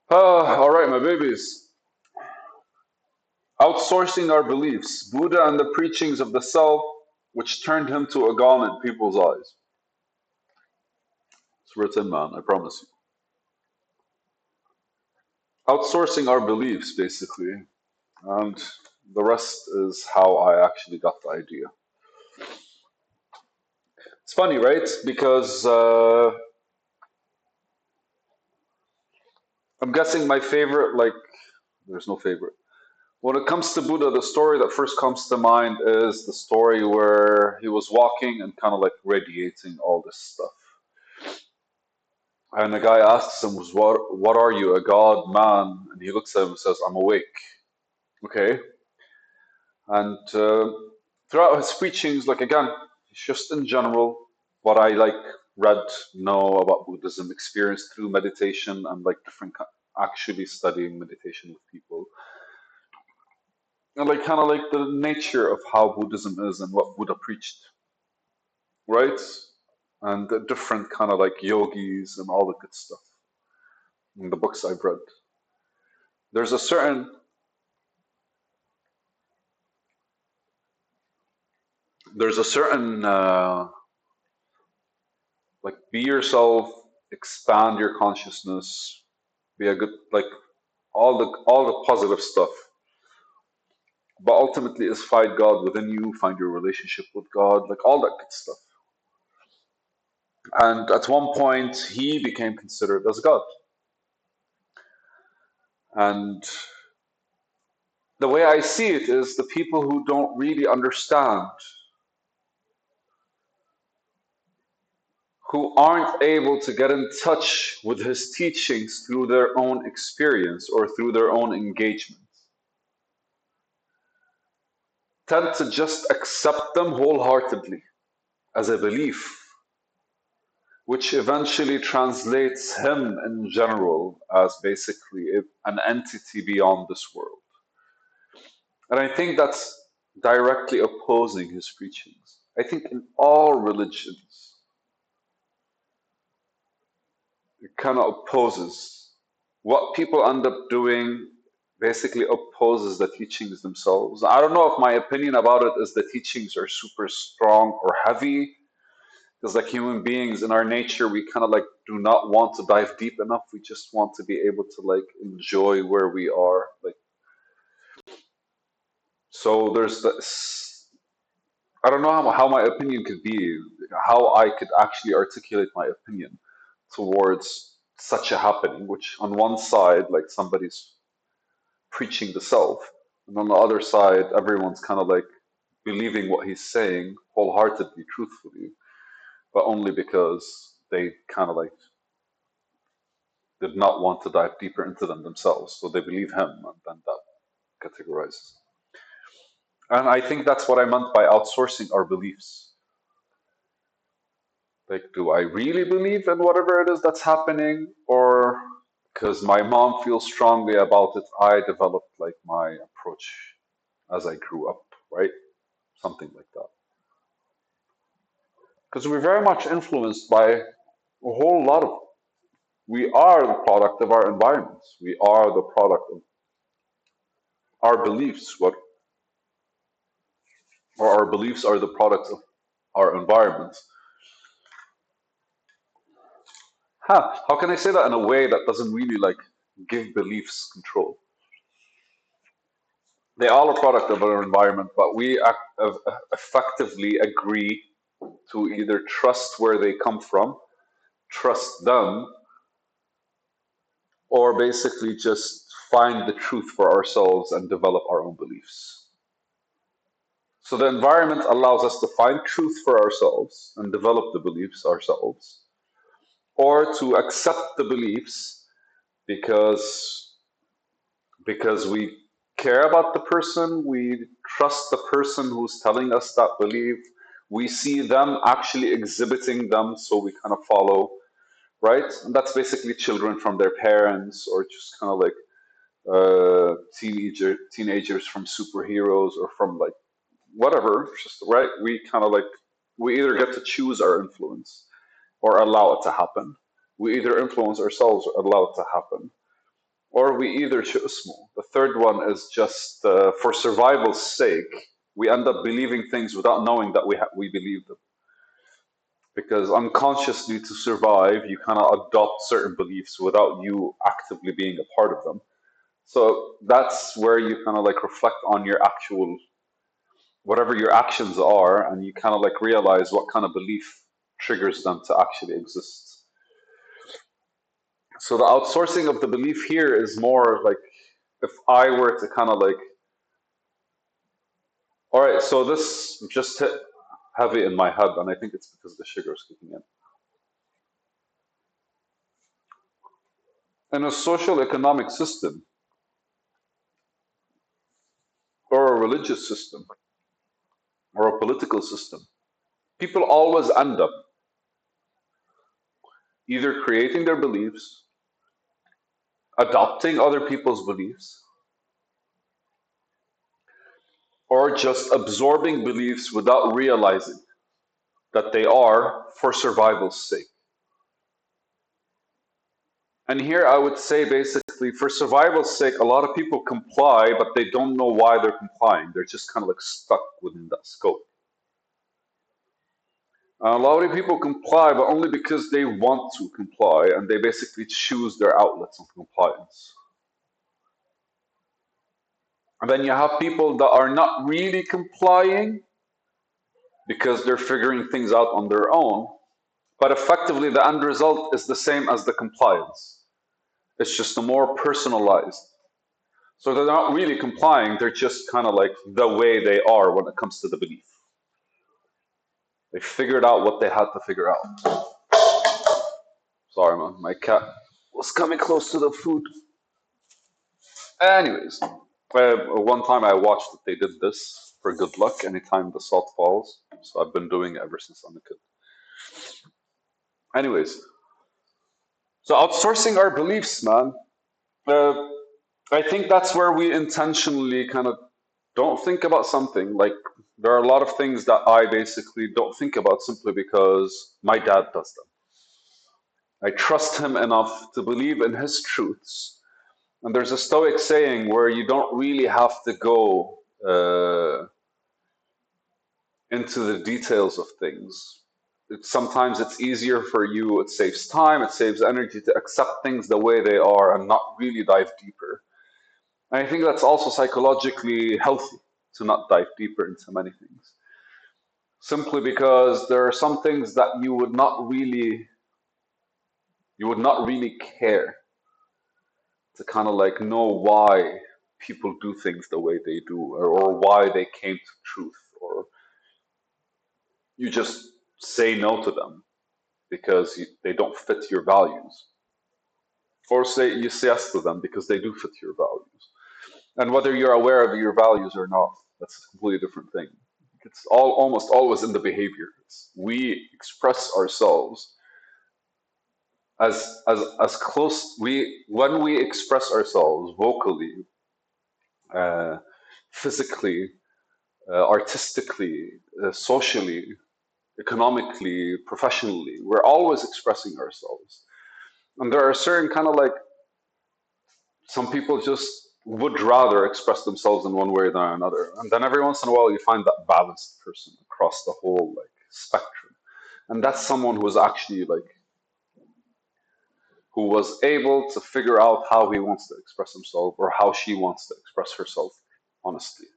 All right, my babies. Outsourcing our beliefs. Buddha and the preachings of the self, which turned him to a god in people's eyes. It's written, man, I promise you. Outsourcing our beliefs, basically. And the rest is how I actually got the idea. It's funny, right? Because I'm guessing my favorite, like, there's no favorite. When it comes to Buddha, the story that first comes to mind is the story where he was walking and kind of like radiating all this stuff. And the guy asks him, what are you, a god, man? And he looks at him and says, I'm awake. Okay. And throughout his preachings, like again, it's just in general, what I like read, know about Buddhism, experienced through meditation and like actually studying meditation with people. And like kind of like the nature of how Buddhism is and what Buddha preached, right? And the different kind of like yogis and all the good stuff in the books I've read. There's a certain there's a certain like be yourself, expand your consciousness, be a good like all the positive stuff. But ultimately is find God within you, find your relationship with God, like all that good stuff. And at one point he became considered as God. And the way I see it is the people who don't really understand, who aren't able to get in touch with his teachings through their own experience or through their own engagement, tend to just accept them wholeheartedly as a belief, which eventually translates him in general as basically an entity beyond this world. And I think that's directly opposing his preachings. I think in all religions, it kind of opposes. What people end up doing basically opposes the teachings themselves. I don't know if my opinion about it is the teachings are super strong or heavy, because like human beings in our nature, we kind of like do not want to dive deep enough. We just want to be able to like enjoy where we are. Like so there's this I don't know how my opinion could be, how I could actually articulate my opinion towards such a happening, which on one side, like somebody's preaching the self, and on the other side, everyone's kind of like believing what he's saying wholeheartedly, truthfully, but only because they kind of like did not want to dive deeper into them themselves. So they believe him, and then that categorizes. And I think that's what I meant by outsourcing our beliefs. Like, do I really believe in whatever it is that's happening, or because my mom feels strongly about it, I developed like my approach as I grew up, right? Something like that. Because we're very much influenced by a whole lot of, we are the product of our environments. We are the product of our beliefs, or our beliefs are the product of our environments. How can I say that in a way that doesn't really like give beliefs control? They are a product of our environment, but we effectively agree to either trust where they come from, trust them, or basically just find the truth for ourselves and develop our own beliefs. So the environment allows us to find truth for ourselves and develop the beliefs ourselves, or to accept the beliefs because we care about the person, we trust the person who's telling us that belief, we see them actually exhibiting them, so we kind of follow, right? And that's basically children from their parents, or just kind of like teenagers from superheroes, or from like whatever. Just right, we kind of like we either get to choose our influence or allow it to happen. We either influence ourselves or allow it to happen. or we either اسمه. The third one is just for survival's sake, we end up believing things without knowing that we believe them. Because unconsciously, to survive, you kind of adopt certain beliefs without you actively being a part of them. So that's where you kind of like reflect on your actual, whatever your actions are, and you kind of like realize what kind of belief triggers them to actually exist. So the outsourcing of the belief here is more like, if I were to kind of like, all right, so this just hit heavy in my head, and I think it's because the sugar is kicking in. In a social economic system or a religious system or a political system, people always end up either creating their beliefs, adopting other people's beliefs, or just absorbing beliefs without realizing that they are for survival's sake. And here I would say basically, for survival's sake, a lot of people comply, but they don't know why they're complying. They're just kind of like stuck within that scope. A lot of people comply, but only because they want to comply, and they basically choose their outlets of compliance. And then you have people that are not really complying because they're figuring things out on their own, but effectively the end result is the same as the compliance. It's just a more personalized. So they're not really complying, they're just kind of like the way they are when it comes to the belief. They figured out what they had to figure out. Sorry, man, my cat was coming close to the food. Anyways, one time I watched that they did this for good luck anytime the salt falls. So I've been doing it ever since I'm a kid. Anyways, so outsourcing our beliefs, man. Uh, I think that's where we intentionally kind of don't think about something. Like, there are a lot of things that I basically don't think about simply because my dad does them. I trust him enough to believe in his truths. And there's a Stoic saying where you don't really have to go into the details of things. Sometimes it's easier for you, it saves time, it saves energy to accept things the way they are and not really dive deeper. And I think that's also psychologically healthy to not dive deeper into many things. Simply because there are some things that you would not really care to kind of like know why people do things the way they do, or why they came to truth, or you just say no to them because they don't fit your values, or say you say yes to them because they do fit your values. And whether you're aware of your values or not, that's a completely different thing. It's almost always in the behavior. We express ourselves as close, we when we express ourselves vocally, uh, physically, artistically, socially, economically, professionally, we're always expressing ourselves. And there are certain kind of like, some people just would rather express themselves in one way than another. And then every once in a while you find that balanced person across the whole like spectrum. And that's someone who was actually like, who was able to figure out how he wants to express himself or how she wants to express herself honestly.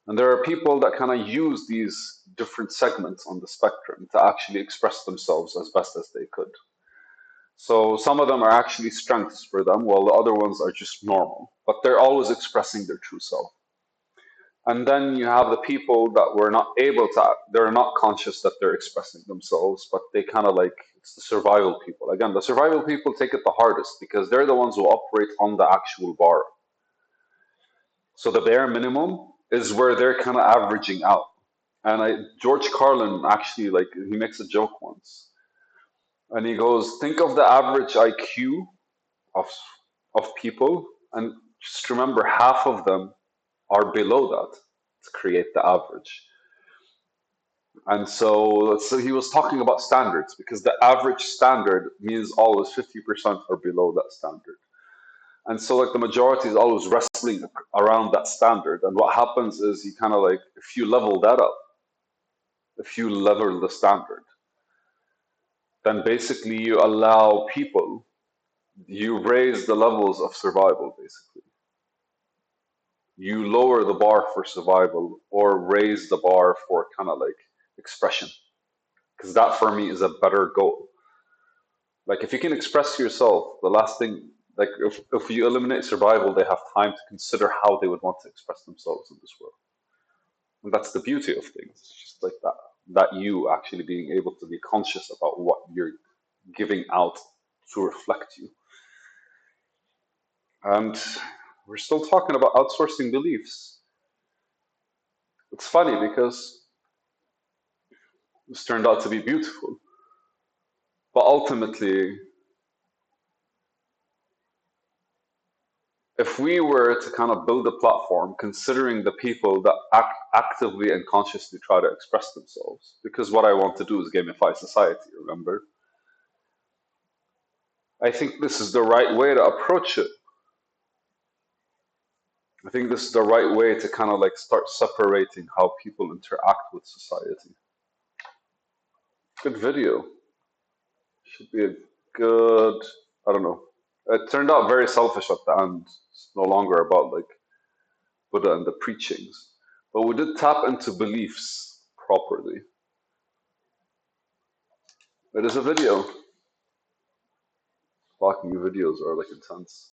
And there are people that kind of use these different segments on the spectrum to actually express themselves as best as they could. So some of them are actually strengths for them, while the other ones are just normal, but they're always expressing their true self. And then you have the people that were not able to, they're not conscious that they're expressing themselves, but they kind of like, it's the survival people. Again, the survival people take it the hardest because they're the ones who operate on the actual bar. So the bare minimum is where they're kind of averaging out. And George Carlin actually, like, he makes a joke once, and he goes, think of the average IQ of people, and just remember half of them are below that to create the average. And so he was talking about standards because the average standard means always 50% are below that standard. And so like the majority is always wrestling around that standard. And what happens is you kind of like, if you level that up, if you level the standard, then basically you allow people, you raise the levels of survival, basically. You lower the bar for survival or raise the bar for kind of like expression. Because that for me is a better goal. Like if you can express yourself, the last thing, like if you eliminate survival, they have time to consider how they would want to express themselves in this world. And that's the beauty of things. It's just like that you actually being able to be conscious about what you're giving out to reflect you. And we're still talking about outsourcing beliefs. It's funny because this turned out to be beautiful. But ultimately, if we were to kind of build a platform considering the people that actively and consciously try to express themselves, because what I want to do is gamify society, remember? I think this is the right way to approach it. I think this is the right way to kind of like start separating how people interact with society. Good video. Should be a good, I don't know. It turned out very selfish at the end. It's no longer about like Buddha and the preachings. But we did tap into beliefs properly. It is a video. Fucking videos are like intense.